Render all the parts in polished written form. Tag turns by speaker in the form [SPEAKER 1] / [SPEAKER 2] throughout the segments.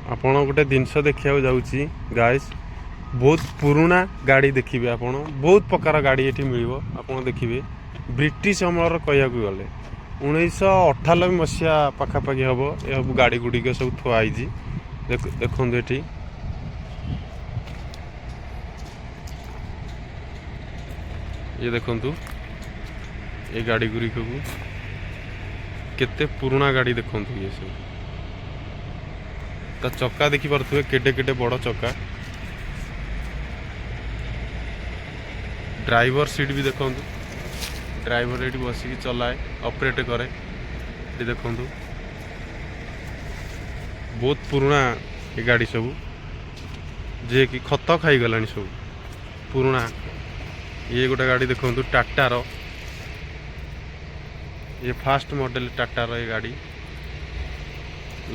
[SPEAKER 1] आपण गोटे जिनस देखा जाऊँगी गाइस बहुत पुराना गाड़ी देखिए आपण बहुत प्रकार गाड़ी ये मिल आप देखिए ब्रिटिश अमलर कह गले 1998 मसीहा पखापाखि हम यह गाड़ी गुड़िक सब थुआई देखु ये ये देखु ये गाड़ी गुड़िक केते पुराना गाड़ी देखु ये सब ता चक्का देखी पारे केटे केटे बड़ चक्का ड्राइवर सीट भी देखु ड्राइवर ये बसिक चलाए ऑपरेट करे ये देखु बहुत पुराना ये गाड़ी सब जे कि खत खाई गलानी सब पुराना ये गोटे गाड़ी देखु टाटार ये फास्ट मॉडल टाटार ये गाड़ी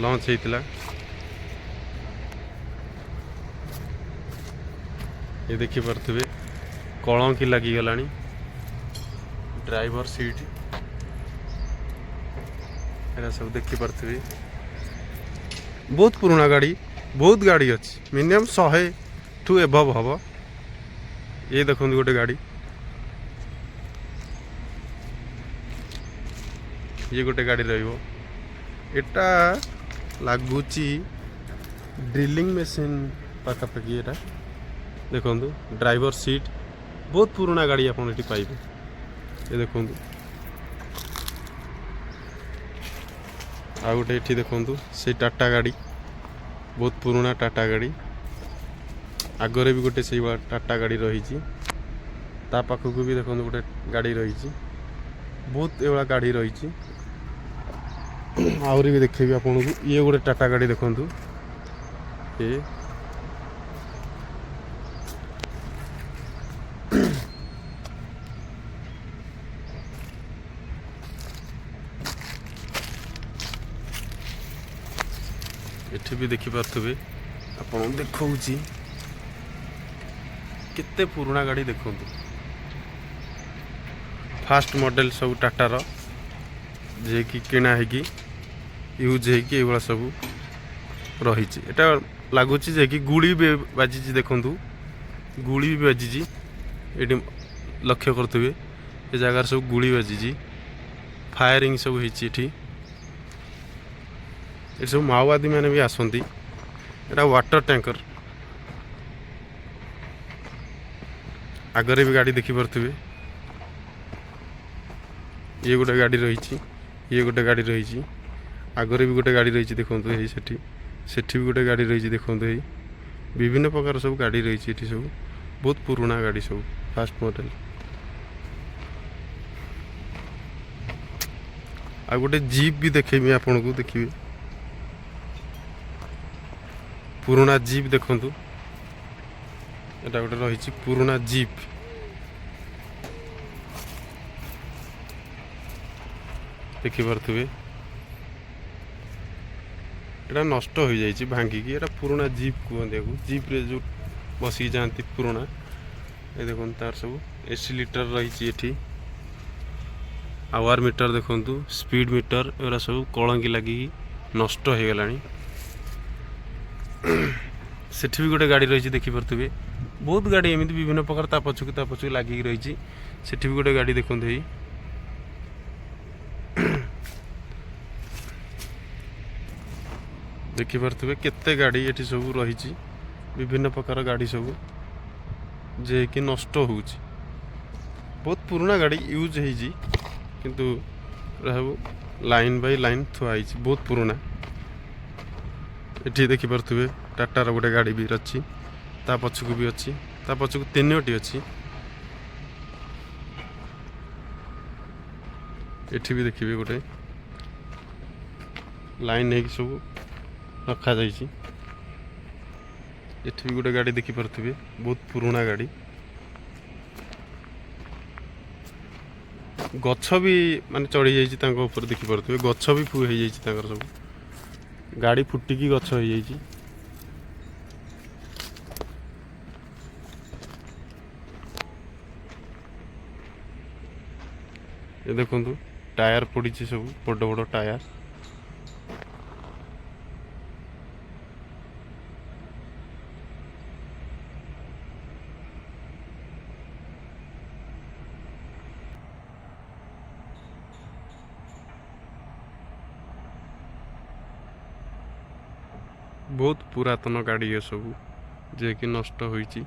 [SPEAKER 1] लॉन्च होता ये देखी पारे कलंकी लगिगला ड्राइवर सीट एरा सब देखी पारे बहुत पुराना गाड़ी बहुत गाड़ी अच्छी मिनिमम 100 टू एबव हम ये देखो गोटे गाड़ी ये गोटे गाड़ी रहा लगुच ड्रिलिंग मशीन पाखापाखि एटा देखो ड्राइवर सीट बहुत पुराना गाड़ी आप पाइबे ये देखो आ गोटे ये देखु से टाटा गाड़ी बहुत पुराना टाटा गाड़ी आगरे भी गोटे से टाटा गाड़ी रही पाखक भी देखो गोटे गाड़ी रही बहुत ये गाड़ी रही आहरी भी देखेबी आपन को ये गोटे टाटा गाड़ी देखु ये एठी भी देखी पारे आपन देखौ केते पुराना गाड़ी देखु फास्ट मॉडल सब टाटार जे कि किना है कि यूज है कि ये सब रही एटा लगुच जे कि गुड़ी भी बाजी देखु गुड़ी भी बाजी ये लक्ष्य करुवे ये जगार सब गुड़ी बाजी फायरिंग सब होती ये सब माओवादी मैंने भी आसती एटा वाटर टैंकर आगरे भी गाड़ी देखी पारे ये गोटे गाड़ी रही ये गोटे गाड़ी रही आगरे भी गोटे गाड़ी रही देखो सेठी भी गोटे गाड़ी रही देखो विभिन्न प्रकार सब गाड़ी रही सब बहुत पुराना गाड़ी सब फास्ट मॉडल आ गोटे जीप भी देखेबी आपन को देखिए पुराना जीप देखु एटा गोटे रही पुराना जीप देखी पारे एटा नष्ट हो जाइए भांगिकी एटा पुराना जीप कहते जीप रे जो बसिक जाती पुराना ये देखो तार सब एसी लीटर रही आवर मीटर देखु स्पीड मीटर एरा सब कलंकी लगी नष्ट हो गला सेठी भी गोटे गाड़ी रही देखी पारे बहुत गाड़ी एमती विभिन्न प्रकार ता पछक लगी रही सेठी भी गोटे गाड़ी देखो देखी पारे केते गाड़ी ये सब रही विभिन्न प्रकार गाड़ी सब जे कि नष्ट हो बहुत पुराना गाड़ी यूज है किंतु लाइन बाय लाइन थुआई बहुत पुराना ये देखी पारे टाटार गोटे गाड़ी भी अच्छी ता पछक भी अच्छी ता पछक 3टी अच्छी एठी भी देखिए गोटे लाइन है सब रखा जाइए एठी भी गोटे गाड़ी देखी पारे बहुत पुराना गाड़ी गछ भी माने चढ़ी जाइए देखी पारे गछ भी हो जाइए सब गाड़ी फुटिकी गछ हो जाइए ये देखो टायर पड़ी सब बड़ बड़ टायर बहुत पुरातन गाड़ी ये सब जे कि नष्ट होइछि।